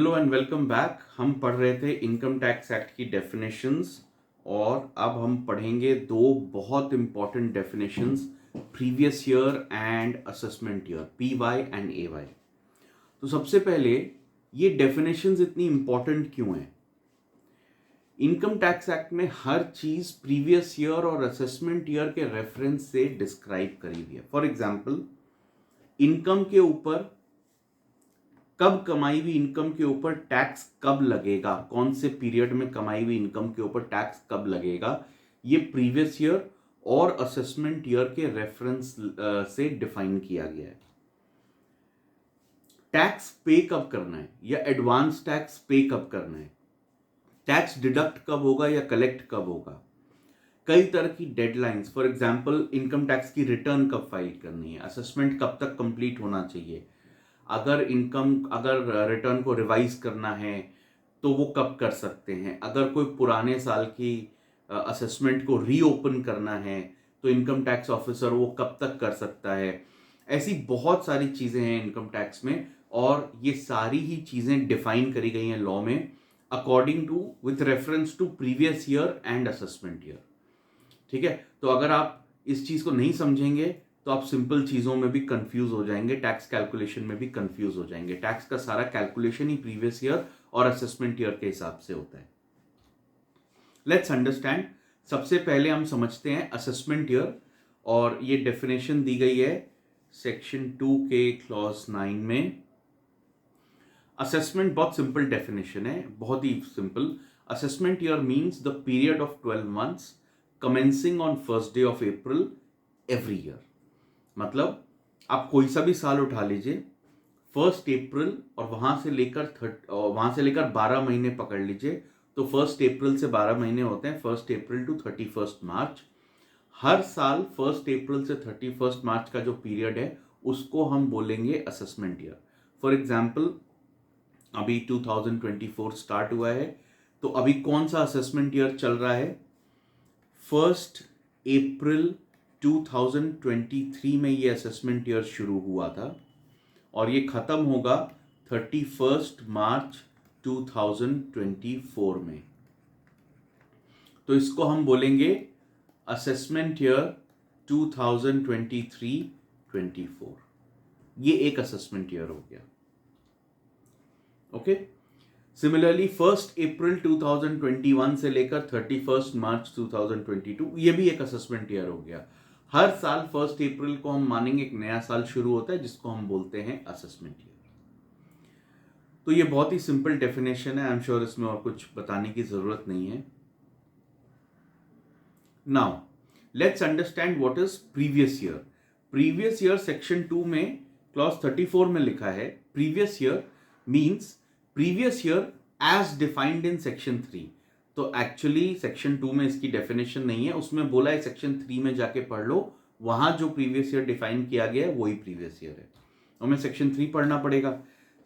Hello and welcome back. हम पढ़ रहे थे इनकम टैक्स एक्ट की डेफिनेशंस और अब हम पढ़ेंगे दो बहुत important definitions, previous year and assessment year, PY and AY. तो सबसे पहले ये डेफिनेशंस इतनी इंपॉर्टेंट क्यों हैं? इनकम टैक्स एक्ट में हर चीज प्रीवियस ईयर और असेसमेंट ईयर के रेफरेंस से डिस्क्राइब करी हुई है। फॉर एग्जाम्पल, इनकम के ऊपर कब कमाई हुई इनकम के ऊपर टैक्स कब लगेगा, कौन से पीरियड में कमाई हुई इनकम के ऊपर टैक्स कब लगेगा, ये प्रीवियस ईयर और असेसमेंट ईयर के रेफरेंस से डिफाइन किया गया है। टैक्स पे कब करना है या एडवांस टैक्स पे कब करना है, टैक्स डिडक्ट कब होगा या कलेक्ट कब होगा, कई तरह की deadlines. For example, income tax की रिटर्न कब फाइल करनी है, असेसमेंट कब तक कंप्लीट होना चाहिए, अगर रिटर्न को रिवाइज करना है तो वो कब कर सकते हैं, अगर कोई पुराने साल की असेसमेंट को रीओपन करना है तो इनकम टैक्स ऑफिसर वो कब तक कर सकता है। ऐसी बहुत सारी चीज़ें हैं इनकम टैक्स में और ये सारी ही चीज़ें डिफाइन करी गई हैं लॉ में according to with reference to previous year and assessment year. ठीक है, तो अगर आप इस चीज़ को नहीं समझेंगे तो आप सिंपल चीज़ों में भी कंफ्यूज हो जाएंगे, टैक्स कैलकुलेशन में भी कंफ्यूज हो जाएंगे। टैक्स का सारा कैलकुलेशन ही प्रीवियस ईयर और असेसमेंट ईयर के हिसाब से होता है। Let's understand. सबसे पहले हम समझते हैं असेसमेंट ईयर और ये डेफिनेशन दी गई है सेक्शन 2 के क्लॉज 9 में। असेसमेंट बहुत सिंपल डेफिनेशन है, बहुत ही simple. Assessment year means the period of 12 months commencing on first day of April every year. मतलब आप कोई सा भी साल उठा लीजिए, 1 अप्रैल और वहां से लेकर 12 महीने पकड़ लीजिए, तो 1 अप्रैल से 12 महीने होते हैं, 1 अप्रैल टू 31 मार्च। हर साल 1 अप्रैल से 31 मार्च का जो पीरियड है उसको हम बोलेंगे असेसमेंट ईयर। फॉर एग्जाम्पल, अभी 2024 स्टार्ट हुआ है, तो अभी कौन सा असेसमेंट ईयर चल रहा है? 1 अप्रैल 2023 में ये असेसमेंट ईयर शुरू हुआ था और ये खत्म होगा 31 मार्च 2024 में। तो इसको हम बोलेंगे असेसमेंट ईयर 2023-24। ये एक असेसमेंट ईयर हो गया। ओके, सिमिलरली 1 अप्रैल 2021 से लेकर 31 मार्च 2022 ये भी एक असेसमेंट ईयर हो गया। हर साल 1 अप्रैल को हम मानेंगे एक नया साल शुरू होता है जिसको हम बोलते हैं असेसमेंट ईयर। तो ये बहुत ही सिंपल डेफिनेशन है, आई एम श्योर इसमें और कुछ बताने की जरूरत नहीं है। Now let's understand what is previous year. Previous year section 2 में क्लॉज 34 में लिखा है, previous year means previous year as defined in section 3। तो एक्चुअली सेक्शन 2 में इसकी डेफिनेशन नहीं है, उसमें बोला है सेक्शन 3 में जाके पढ़ लो, वहां जो प्रीवियस ईयर डिफाइन किया गया है वही प्रीवियस ईयर है। हमें सेक्शन 3 पढ़ना पड़ेगा।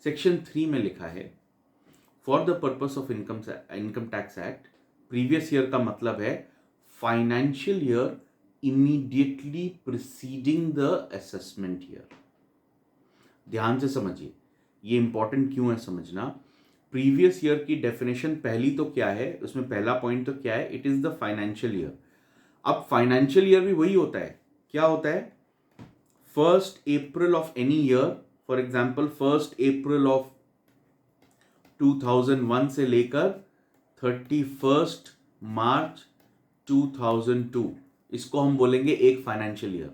सेक्शन 3 में लिखा है, for the purpose of income tax act, previous year का मतलब है financial year immediately preceding the assessment year. ध्यान से समझिए, ये इंपॉर्टेंट क्यों है समझना। प्रीवियस ईयर की डेफिनेशन पहली तो क्या है, उसमें पहला पॉइंट तो क्या है, it is the financial year. अब फाइनेंशियल ईयर भी वही होता है, क्या होता है? 1 अप्रैल of any year, for example 1 April of 2001 से लेकर 31 मार्च 2002, इसको हम बोलेंगे एक फाइनेंशियल ईयर।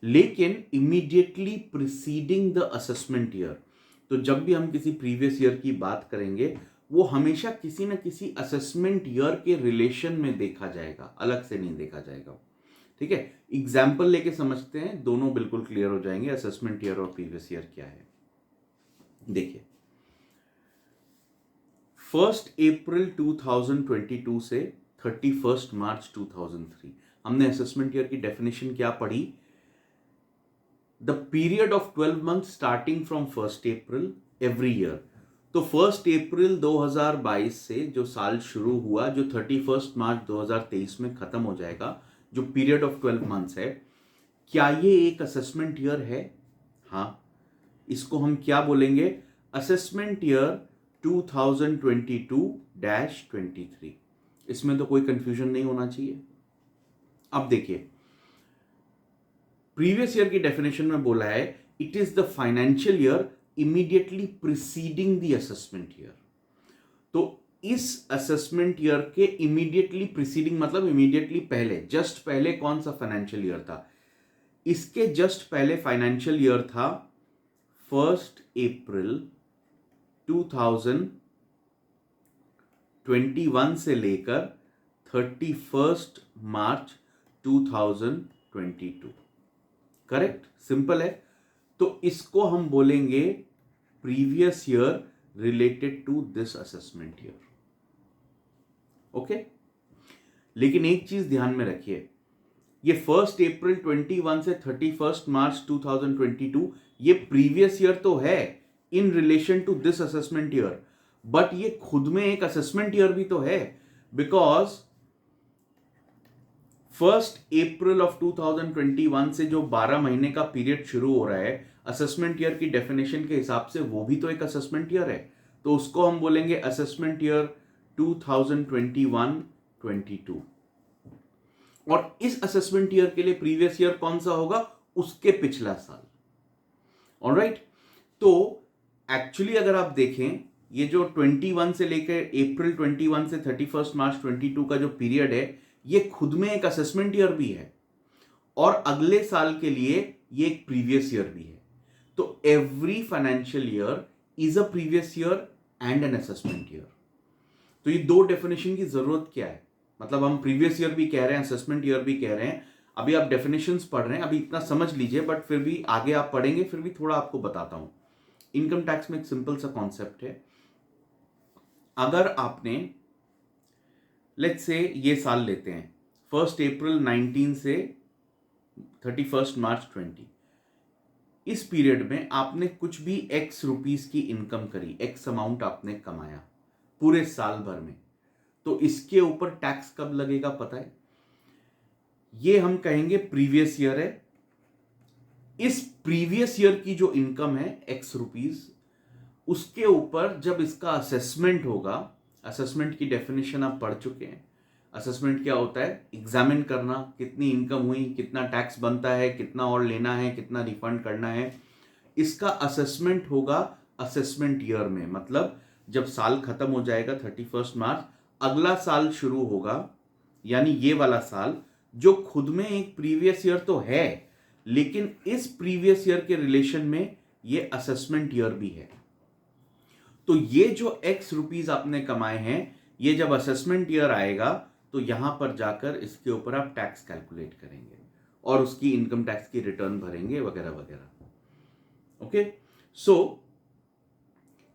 लेकिन immediately preceding the assessment year, तो जब भी हम किसी प्रीवियस ईयर की बात करेंगे वो हमेशा किसी न किसी असेसमेंट ईयर के रिलेशन में देखा जाएगा, अलग से नहीं देखा जाएगा। ठीक है, एग्जाम्पल लेके समझते हैं, दोनों बिल्कुल क्लियर हो जाएंगे असेसमेंट ईयर और प्रीवियस ईयर क्या है। देखिए, 1 अप्रैल 2022 से 31 मार्च 2003 हमने असेसमेंट ईयर की डेफिनेशन क्या पढ़ी? The period of 12 month starting from 1 April every year. तो 1 अप्रैल 2022 से जो साल शुरू हुआ, जो 31 मार्च 2023 में खत्म हो जाएगा, जो पीरियड ऑफ 12 मंथ्स है, क्या ये एक असेसमेंट ईयर है? हाँ, इसको हम क्या बोलेंगे? Assessment year 2022-23। इसमें तो कोई कंफ्यूजन नहीं होना चाहिए। अब देखिए, प्रीवियस ईयर की डेफिनेशन में बोला है it is the financial year immediately preceding the assessment year. तो इस असेसमेंट ईयर के इमीडिएटली प्रीसीडिंग मतलब इमीडिएटली पहले, जस्ट पहले कौन सा फाइनेंशियल ईयर था? इसके जस्ट पहले फाइनेंशियल ईयर था 1 अप्रैल 2021 से लेकर 31 मार्च 2022। करेक्ट? सिंपल है। तो इसको हम बोलेंगे previous year related to this assessment year. Okay? लेकिन एक चीज ध्यान में रखिए, ये 1 अप्रैल 21 से 31 मार्च 2022 ये प्रीवियस ईयर तो है in relation to this assessment year, but ये खुद में एक असेसमेंट ईयर भी तो है, बिकॉज 1 अप्रैल ऑफ 2021 से जो 12 महीने का पीरियड शुरू हो रहा है असेसमेंट ईयर की डेफिनेशन के हिसाब से, वो भी तो एक असेसमेंट ईयर है। तो उसको हम बोलेंगे असेसमेंट ईयर 2021-22। और इस असेसमेंट ईयर के लिए प्रीवियस ईयर कौन सा होगा? उसके पिछला साल। ऑलराइट? तो एक्चुअली अगर आप देखें, ये जो 21 से लेकर अप्रैल 21 से 31 मार्च 22 का जो पीरियड है, ये खुद में एक असेसमेंट ईयर भी है और अगले साल के लिए ये एक प्रीवियस ईयर भी है। तो every financial year is a previous year and an assessment year. तो ये दो डेफिनेशन की जरूरत क्या है? मतलब हम प्रीवियस ईयर भी कह रहे हैं, असेसमेंट ईयर भी कह रहे हैं। अभी आप डेफिनेशंस पढ़ रहे हैं, अभी इतना समझ लीजिए, बट फिर भी आगे आप पढ़ेंगे, फिर भी थोड़ा आपको बताता हूं। इनकम टैक्स में एक सिंपल सा कॉन्सेप्ट है। अगर आपने लेट्स से ये साल लेते हैं 1 अप्रैल 19 से 31 मार्च 20, इस पीरियड में आपने कुछ भी x रुपीस की इनकम करी, x अमाउंट आपने कमाया पूरे साल भर में, तो इसके ऊपर टैक्स कब लगेगा पता है? ये हम कहेंगे प्रीवियस ईयर है। इस प्रीवियस ईयर की जो इनकम है x रुपीस, उसके ऊपर जब इसका असेसमेंट होगा, असेसमेंट की डेफिनेशन आप पढ़ चुके हैं। असेसमेंट क्या होता है? एग्जामिन करना, कितनी इनकम हुई, कितना टैक्स बनता है, कितना और लेना है, कितना रिफंड करना है। इसका असेसमेंट होगा असेसमेंट ईयर में, मतलब जब साल खत्म हो जाएगा 31 मार्च, अगला साल शुरू होगा, यानी ये वाला साल जो खुद में एक प्रीवियस ईयर तो है, लेकिन इस प्रीवियस ईयर के रिलेशन में ये असेसमेंट ईयर भी है। तो ये जो x रुपीस आपने कमाए हैं, ये जब असेसमेंट ईयर आएगा तो यहां पर जाकर इसके ऊपर आप टैक्स कैलकुलेट करेंगे और उसकी इनकम टैक्स की रिटर्न भरेंगे वगैरह वगैरह। Okay? So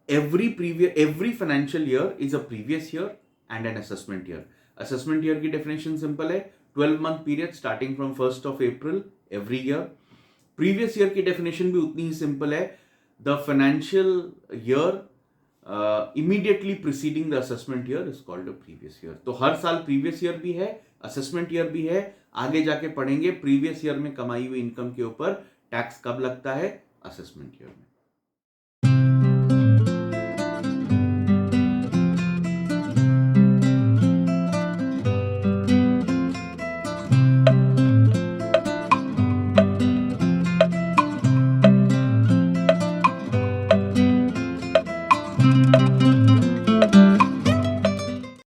every financial year is a previous year and an assessment year. Assessment year की डेफिनेशन सिंपल है, 12-month period starting from 1 April every year. Previous year की डेफिनेशन भी उतनी ही सिंपल है, the financial year immediately preceding the assessment year is called a previous year. तो हर साल previous year भी है, असेसमेंट ईयर भी है। आगे जाके पढ़ेंगे प्रीवियस ईयर में कमाई हुई इनकम के ऊपर टैक्स कब लगता है, असेसमेंट ईयर में।